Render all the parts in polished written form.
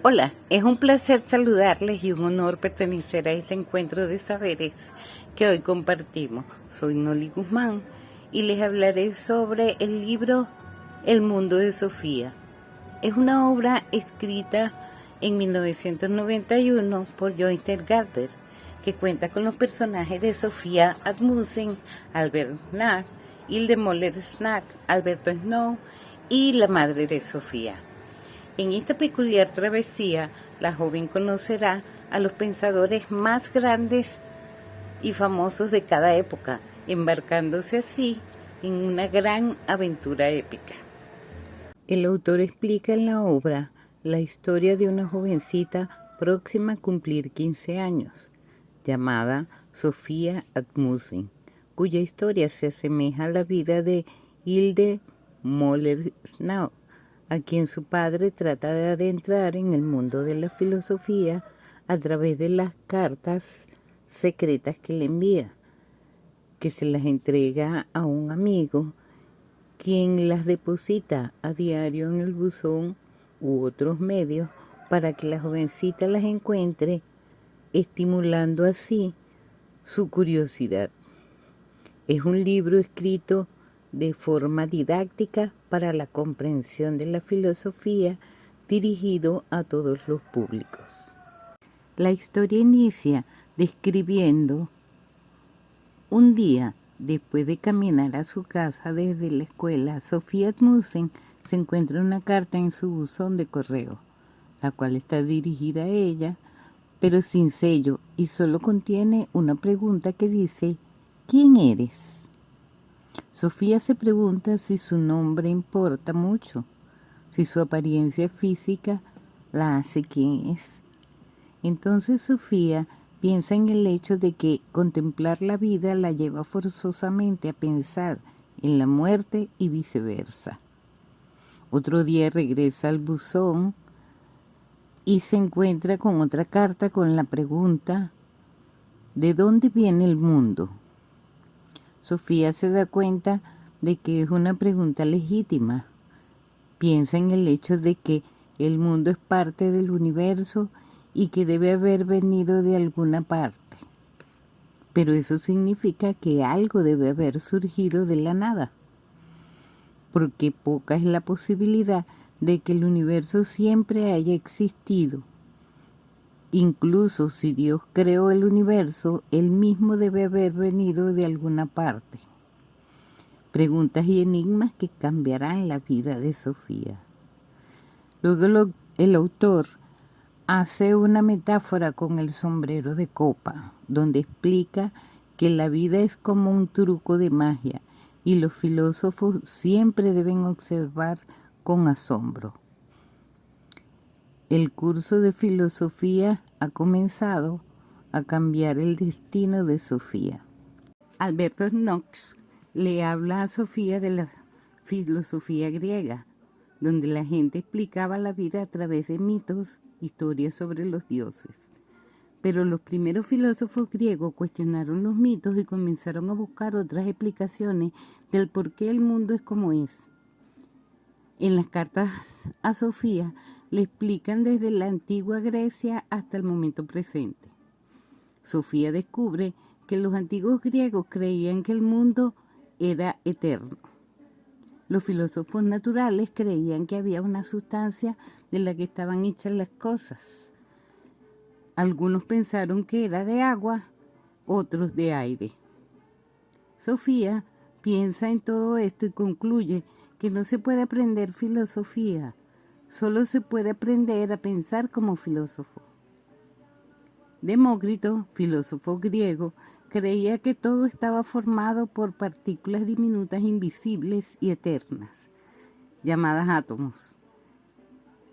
Hola, es un placer saludarles y un honor pertenecer a este encuentro de saberes que hoy compartimos. Soy Noli Guzmán y les hablaré sobre el libro El mundo de Sofía. Es una obra escrita en 1991 por Joyce Gardner, que cuenta con los personajes de Sofía Asmussen, Albert Snack, Hilde Moller Snack, Alberto Snow y la madre de Sofía. En esta peculiar travesía, la joven conocerá a los pensadores más grandes y famosos de cada época, embarcándose así en una gran aventura épica. El autor explica en la obra la historia de una jovencita próxima a cumplir 15 años, llamada Sofía Asmussen, cuya historia se asemeja a la vida de Hilde Moller-Snow, a quien su padre trata de adentrar en el mundo de la filosofía a través de las cartas secretas que le envía, que se las entrega a un amigo, quien las deposita a diario en el buzón u otros medios para que la jovencita las encuentre, estimulando así su curiosidad. Es un libro escrito de forma didáctica para la comprensión de la filosofía, dirigido a todos los públicos. La historia inicia describiendo un día. Después de caminar a su casa desde la escuela, Sofía Asmussen se encuentra una carta en su buzón de correo, la cual está dirigida a ella, pero sin sello, y solo contiene una pregunta que dice: ¿quién eres? Sofía se pregunta si su nombre importa mucho, si su apariencia física la hace quien es. Entonces Sofía piensa en el hecho de que contemplar la vida la lleva forzosamente a pensar en la muerte y viceversa. Otro día regresa al buzón y se encuentra con otra carta con la pregunta: ¿de dónde viene el mundo? Sofía se da cuenta de que es una pregunta legítima. Piensa en el hecho de que el mundo es parte del universo y que debe haber venido de alguna parte. Pero eso significa que algo debe haber surgido de la nada, porque poca es la posibilidad de que el universo siempre haya existido. Incluso si Dios creó el universo, él mismo debe haber venido de alguna parte. Preguntas y enigmas que cambiarán la vida de Sofía. Luego el autor hace una metáfora con el sombrero de copa, donde explica que la vida es como un truco de magia y los filósofos siempre deben observar con asombro. El curso de filosofía ha comenzado a cambiar el destino de Sofía. Alberto Knox le habla a Sofía de la filosofía griega, donde la gente explicaba la vida a través de mitos, historias sobre los dioses. Pero los primeros filósofos griegos cuestionaron los mitos y comenzaron a buscar otras explicaciones del por qué el mundo es como es. En las cartas a Sofía le explican desde la antigua Grecia hasta el momento presente. Sofía descubre que los antiguos griegos creían que el mundo era eterno. Los filósofos naturales creían que había una sustancia de la que estaban hechas las cosas. Algunos pensaron que era de agua, otros de aire. Sofía piensa en todo esto y concluye que no se puede aprender filosofía, solo se puede aprender a pensar como filósofo. Demócrito, filósofo griego, creía que todo estaba formado por partículas diminutas invisibles y eternas, llamadas átomos.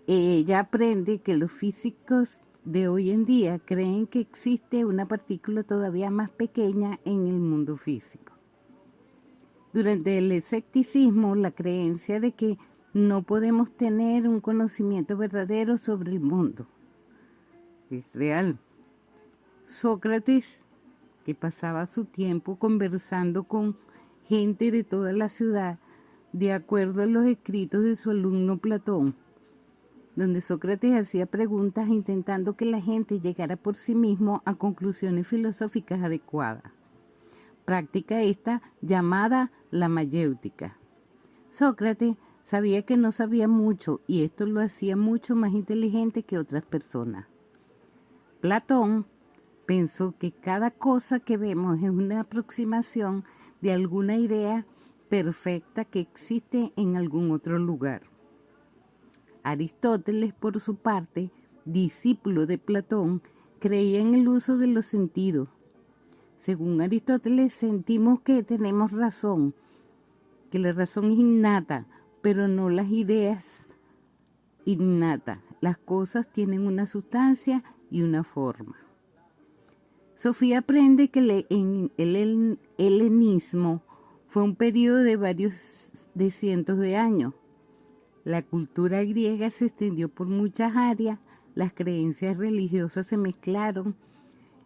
Ella aprende que los físicos de hoy en día creen que existe una partícula todavía más pequeña en el mundo físico. Durante el escepticismo, la creencia de que no podemos tener un conocimiento verdadero sobre el mundo es real. Sócrates, que pasaba su tiempo conversando con gente de toda la ciudad, de acuerdo a los escritos de su alumno Platón, donde Sócrates hacía preguntas intentando que la gente llegara por sí mismo a conclusiones filosóficas adecuadas. Práctica esta llamada la mayéutica. Sócrates sabía que no sabía mucho y esto lo hacía mucho más inteligente que otras personas. Platón pensó que cada cosa que vemos es una aproximación de alguna idea perfecta que existe en algún otro lugar. Aristóteles, por su parte, discípulo de Platón, creía en el uso de los sentidos. Según Aristóteles, sentimos que tenemos razón, que la razón es innata, pero no las ideas innatas. Las cosas tienen una sustancia y una forma. Sofía aprende que el helenismo fue un periodo de cientos de años. La cultura griega se extendió por muchas áreas, las creencias religiosas se mezclaron,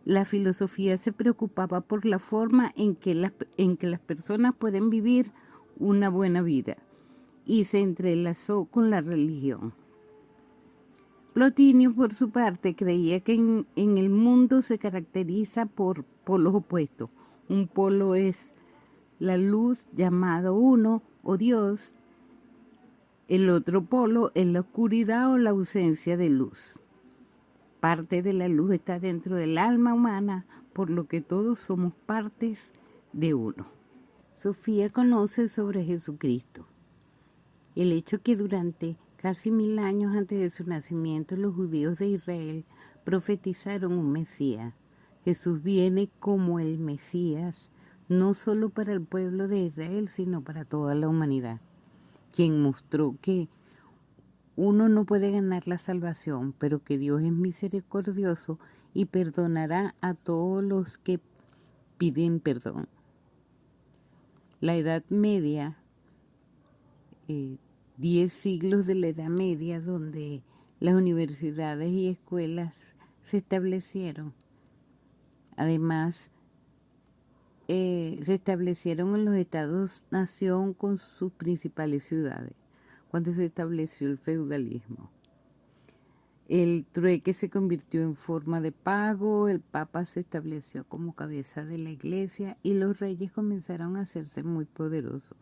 la filosofía se preocupaba por la forma en que las personas pueden vivir una buena vida y se entrelazó con la religión. Plotinio, por su parte, creía que en el mundo se caracteriza por polos opuestos. Un polo es la luz llamado uno o Dios. El otro polo es la oscuridad o la ausencia de luz. Parte de la luz está dentro del alma humana, por lo que todos somos partes de uno. Sofía conoce sobre Jesucristo. El hecho que durante casi 1000 años antes de su nacimiento los judíos de Israel profetizaron un Mesías. Jesús viene como el Mesías, no solo para el pueblo de Israel, sino para toda la humanidad, quien mostró que uno no puede ganar la salvación, pero que Dios es misericordioso y perdonará a todos los que piden perdón. La Edad Media, 10 siglos de la Edad Media, donde las universidades y escuelas se establecieron. Además, se establecieron en los estados-nación con sus principales ciudades, cuando se estableció el feudalismo. El trueque se convirtió en forma de pago, el Papa se estableció como cabeza de la Iglesia y los reyes comenzaron a hacerse muy poderosos.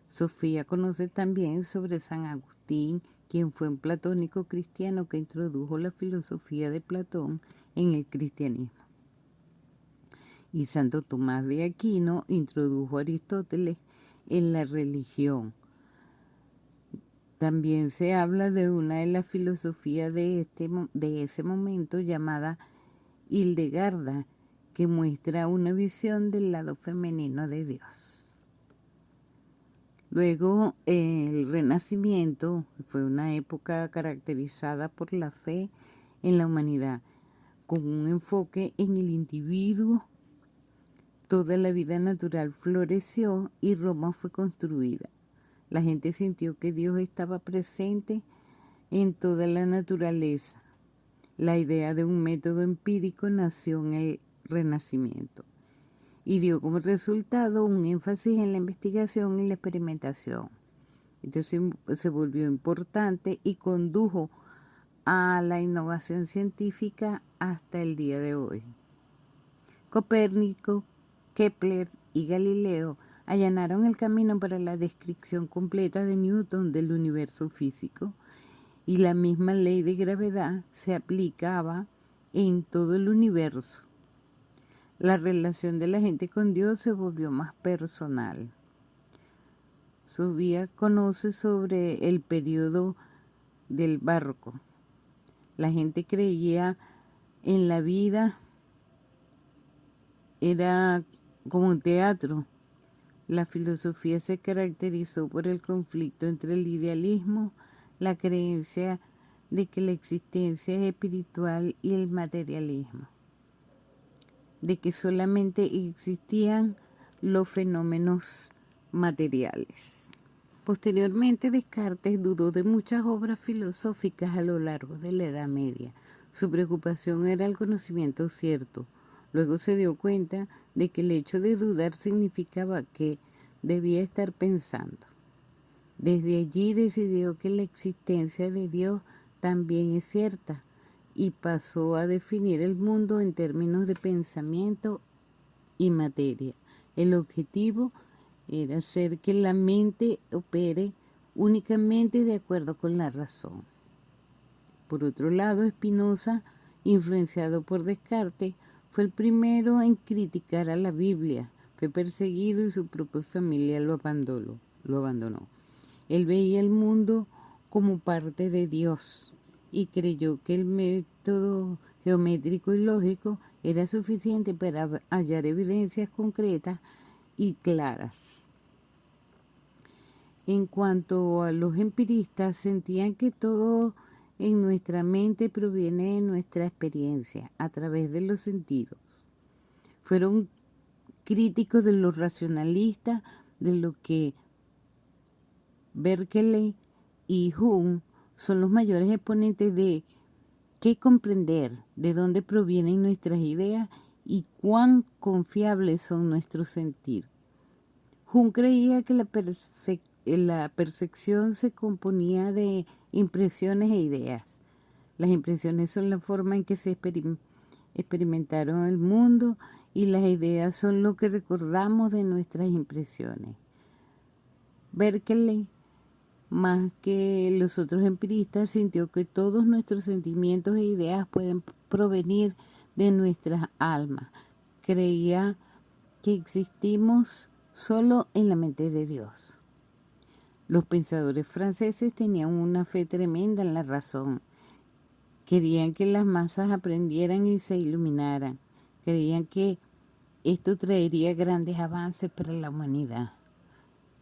Sofía conoce también sobre San Agustín, quien fue un platónico cristiano que introdujo la filosofía de Platón en el cristianismo. Y Santo Tomás de Aquino introdujo a Aristóteles en la religión. También se habla de una de las filosofías de ese momento llamada Hildegarda, que muestra una visión del lado femenino de Dios. Luego, el Renacimiento fue una época caracterizada por la fe en la humanidad, con un enfoque en el individuo. Toda la vida natural floreció y Roma fue construida. La gente sintió que Dios estaba presente en toda la naturaleza. La idea de un método empírico nació en el Renacimiento y dio como resultado un énfasis en la investigación y la experimentación. Entonces se volvió importante y condujo a la innovación científica hasta el día de hoy. Copérnico, Kepler y Galileo allanaron el camino para la descripción completa de Newton del universo físico, y la misma ley de gravedad se aplicaba en todo el universo. La relación de la gente con Dios se volvió más personal. Sofía conoce sobre el periodo del barroco. La gente creía en la vida, era como un teatro. La filosofía se caracterizó por el conflicto entre el idealismo, la creencia de que la existencia es espiritual, y el materialismo, de que solamente existían los fenómenos materiales. Posteriormente, Descartes dudó de muchas obras filosóficas a lo largo de la Edad Media. Su preocupación era el conocimiento cierto. Luego se dio cuenta de que el hecho de dudar significaba que debía estar pensando. Desde allí decidió que la existencia de Dios también es cierta y pasó a definir el mundo en términos de pensamiento y materia. El objetivo era hacer que la mente opere únicamente de acuerdo con la razón. Por otro lado, Spinoza, influenciado por Descartes, fue el primero en criticar a la Biblia. Fue perseguido y su propia familia lo abandonó. Él veía el mundo como parte de Dios y creyó que el método geométrico y lógico era suficiente para hallar evidencias concretas y claras. En cuanto a los empiristas, sentían que todo en nuestra mente proviene de nuestra experiencia a través de los sentidos. Fueron críticos de los racionalistas, de lo que Berkeley y Hume son los mayores exponentes de qué comprender, de dónde provienen nuestras ideas y cuán confiables son nuestros sentidos. Hume creía que la percepción se componía de impresiones e ideas. Las impresiones son la forma en que se experimentaron el mundo y las ideas son lo que recordamos de nuestras impresiones. Berkeley, más que los otros empiristas, sintió que todos nuestros sentimientos e ideas pueden provenir de nuestras almas. Creía que existimos solo en la mente de Dios. Los pensadores franceses tenían una fe tremenda en la razón. Querían que las masas aprendieran y se iluminaran. Creían que esto traería grandes avances para la humanidad,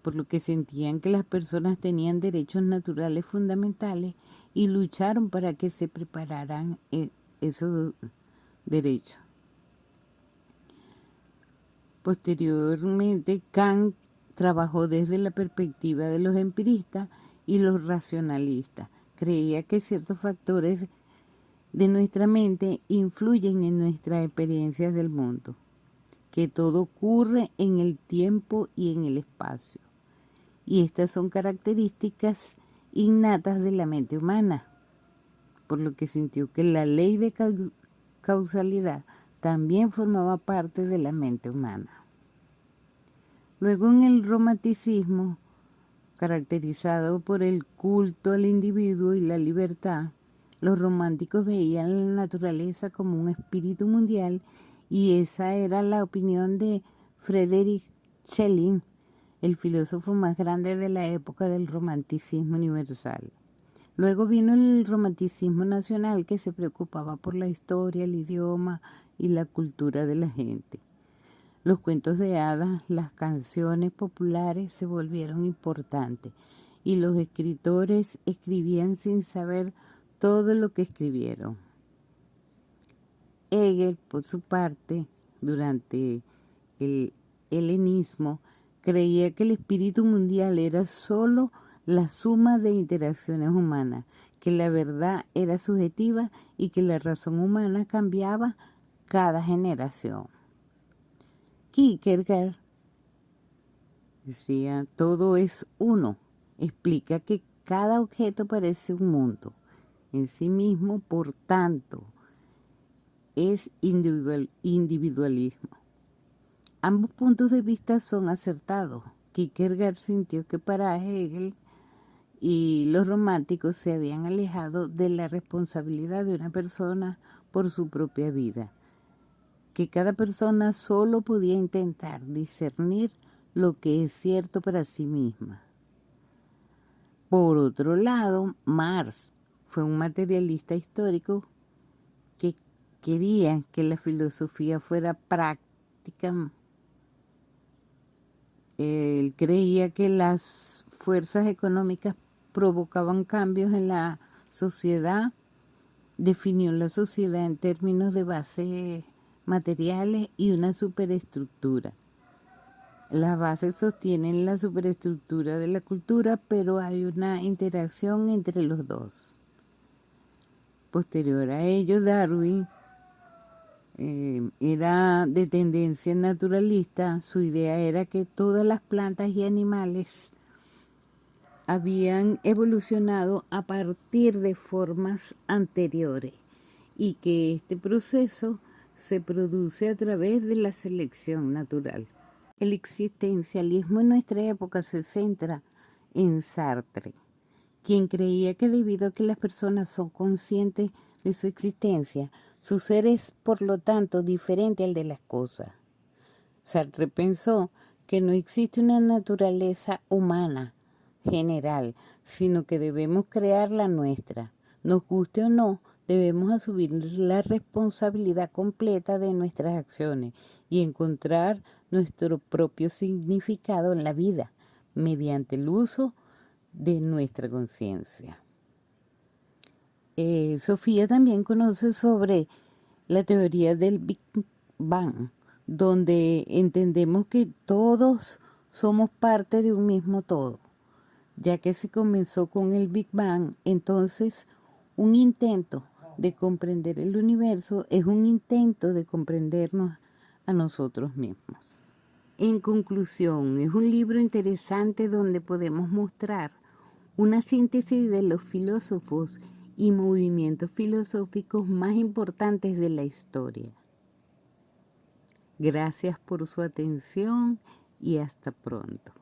por lo que sentían que las personas tenían derechos naturales fundamentales y lucharon para que se prepararan esos derechos. Posteriormente, Kant trabajó desde la perspectiva de los empiristas y los racionalistas. Creía que ciertos factores de nuestra mente influyen en nuestras experiencias del mundo, que todo ocurre en el tiempo y en el espacio. Y estas son características innatas de la mente humana, por lo que sintió que la ley de causalidad también formaba parte de la mente humana. Luego, en el romanticismo, caracterizado por el culto al individuo y la libertad, los románticos veían la naturaleza como un espíritu mundial y esa era la opinión de Friedrich Schelling, el filósofo más grande de la época del romanticismo universal. Luego vino el romanticismo nacional, que se preocupaba por la historia, el idioma y la cultura de la gente. Los cuentos de hadas, las canciones populares se volvieron importantes y los escritores escribían sin saber todo lo que escribieron. Hegel, por su parte, durante el helenismo, creía que el espíritu mundial era solo la suma de interacciones humanas, que la verdad era subjetiva y que la razón humana cambiaba cada generación. Kierkegaard decía, todo es uno. Explica que cada objeto parece un mundo en sí mismo, por tanto, es individualismo. Ambos puntos de vista son acertados. Kierkegaard sintió que para Hegel y los románticos se habían alejado de la responsabilidad de una persona por su propia vida, que cada persona solo podía intentar discernir lo que es cierto para sí misma. Por otro lado, Marx fue un materialista histórico que quería que la filosofía fuera práctica. Él creía que las fuerzas económicas provocaban cambios en la sociedad. Definió la sociedad en términos de bases materiales y una superestructura. Las bases sostienen la superestructura de la cultura, pero hay una interacción entre los dos. Posterior a ello, Darwin era de tendencia naturalista. Su idea era que todas las plantas y animales habían evolucionado a partir de formas anteriores y que este proceso se produce a través de la selección natural. El existencialismo en nuestra época se centra en Sartre, quien creía que debido a que las personas son conscientes de su existencia, su ser es por lo tanto diferente al de las cosas. Sartre pensó que no existe una naturaleza humana general, sino que debemos crear la nuestra. Nos guste o no, debemos asumir la responsabilidad completa de nuestras acciones y encontrar nuestro propio significado en la vida mediante el uso de nuestra conciencia. Sofía también conoce sobre la teoría del Big Bang, donde entendemos que todos somos parte de un mismo todo. Ya que se comenzó con el Big Bang, entonces un intento de comprender el universo es un intento de comprendernos a nosotros mismos. En conclusión, es un libro interesante donde podemos mostrar una síntesis de los filósofos y movimientos filosóficos más importantes de la historia. Gracias por su atención y hasta pronto.